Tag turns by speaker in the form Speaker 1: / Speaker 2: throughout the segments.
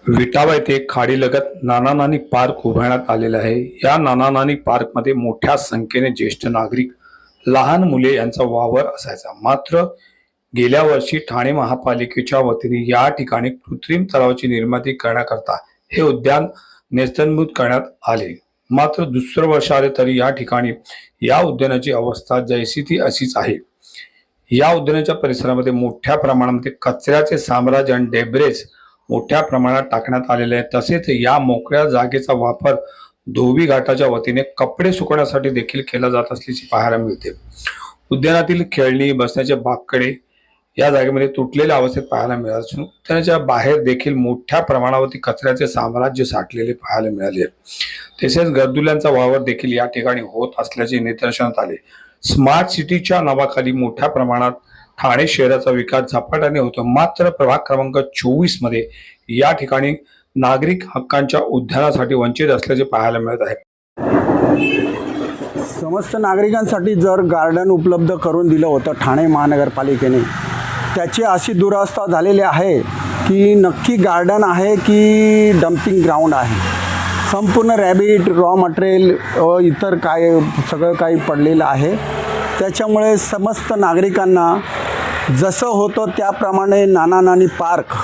Speaker 1: विटावा येथे खाडीलगत नाना नानी पार्क उभारण्यात आलेला आहे। या नाना नानी पार्कमध्ये मोठ्या संख्येने ज्येष्ठ नागरिक, लहान मुले यांचा वावर असायचा। मात्र गेल्या वर्षी ठाणे महापालिकेच्या वतीने या ठिकाणी कृत्रिम तलावाची निर्मिती करण्याकरता हे उद्यान नेस्तनबूत करण्यात आले। मात्र दुसरं वर्ष आले तरी या ठिकाणी या उद्यानाची अवस्था जैसी ती अशीच आहे। या उद्यानाच्या परिसरामध्ये मोठ्या प्रमाणामध्ये कचऱ्याचे साम्राज्य आणि डेब्रेज मोठ्या प्रमाणात टाकण्यात आलेले आहे। तसेच या मोकळ्या जागेचा वापर धोबी घाटाच्या वतीने कपडे सुकवण्यासाठी देखील केला जात असल्याचे पाहायला मिळते। उद्यानातील खेळणी, बसण्याचे बाकडे या जागेमध्ये तुटलेल्या अवस्थेत पाहायला मिळत असून उद्यानाच्या बाहेर देखील मोठ्या प्रमाणावरती कचऱ्याचे साम्राज्य साठलेले पाहायला मिळाले। तसेच गर्दुल्यांचा वावर देखील या ठिकाणी होत असल्याचे निदर्शनास आले। स्मार्ट सिटीच्या नावाखाली मोठ्या प्रमाणात ठाणे शहराचा विकास झपाट्याने होतो। मात्र प्रभाग क्रमांक 24 मध्ये या ठिकाणी नागरिक हक्कांच्या उद्यानासाठी वंचित असल्याचे पाहायला मिळत आहे।
Speaker 2: समस्त नागरिकांसाठी जर गार्डन उपलब्ध करून दिलं होतं ठाणे महानगरपालिकेने, त्याची अशी दुरावस्था झालेली आहे की नक्की गार्डन आहे की डम्पिंग ग्राउंड आहे। संपूर्ण रॅबिट, रॉ मटेरियल इतर काय सगळं काही पडलेलं आहे। त्याच्यामुळे समस्त नागरिकांना जसं होतं त्याप्रमाणे नाना नानी पार्क,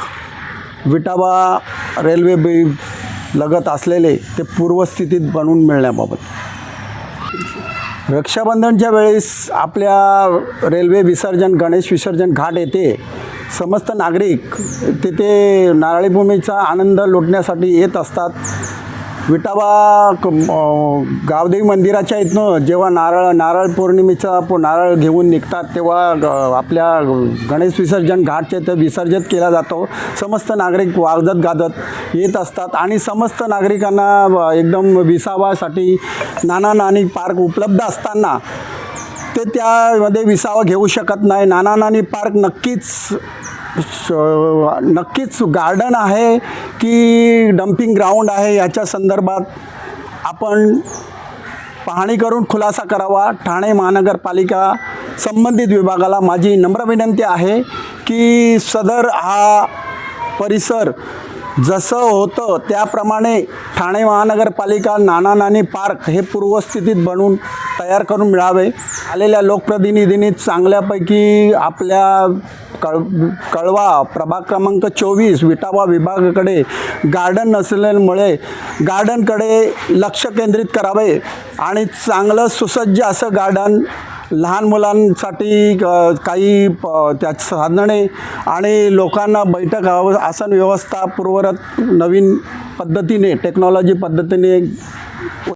Speaker 2: विटावा रेल्वे लगत असलेले ते पूर्वस्थितीत बनवून मिळण्याबाबत रक्षाबंधनच्या वेळेस आपल्या रेल्वे विसर्जन, गणेश विसर्जन घाट येथे समस्त नागरिक तिथे नारळी भूमीचा आनंद लुटण्यासाठी येत असतात। विटावा गावदेवी मंदिराच्या इथनं जेव्हा नारळ पौर्णिमेचा नारळ घेऊन निघतात तेव्हा आपल्या गणेश विसर्जन घाटचे ते विसर्जित केला जातो। समस्त नागरिक वाजत गाजत येत असतात आणि समस्त नागरिकांना एकदम विसावासाठी नाना नानी पार्क उपलब्ध असताना ते त्यामध्ये विसावा घेऊ शकत नाही। नाना नानी पार्क नक्कीच गार्डन आहे की डम्पिंग ग्राउंड आहे याच्या संदर्भात आपण पाहणी करून खुलासा करावा। ठाणे महानगरपालिका संबंधित विभागाला माझी नम्र विनंती आहे की सदर हा परिसर जसं होतं त्याप्रमाणे ठाणे महानगरपालिका नाना नानी पार्क हे पूर्वस्थितीत बनवून तयार करून मिळावे। आलेल्या लोकप्रतिनिधींनी चांगल्यापैकी आपल्या कळवा प्रभाग क्रमांक 24 विटावा विभागाकडे गार्डन नसल्यामुळे गार्डनकडे लक्ष केंद्रित करावे आणि चांगलं सुसज्ज असं गार्डन लहान मुलांसाठी काही त्यात साधने आणि लोकांना बैठक आसन व्यवस्था पूर्ववत नवीन पद्धतीने टेक्नॉलॉजी पद्धतीने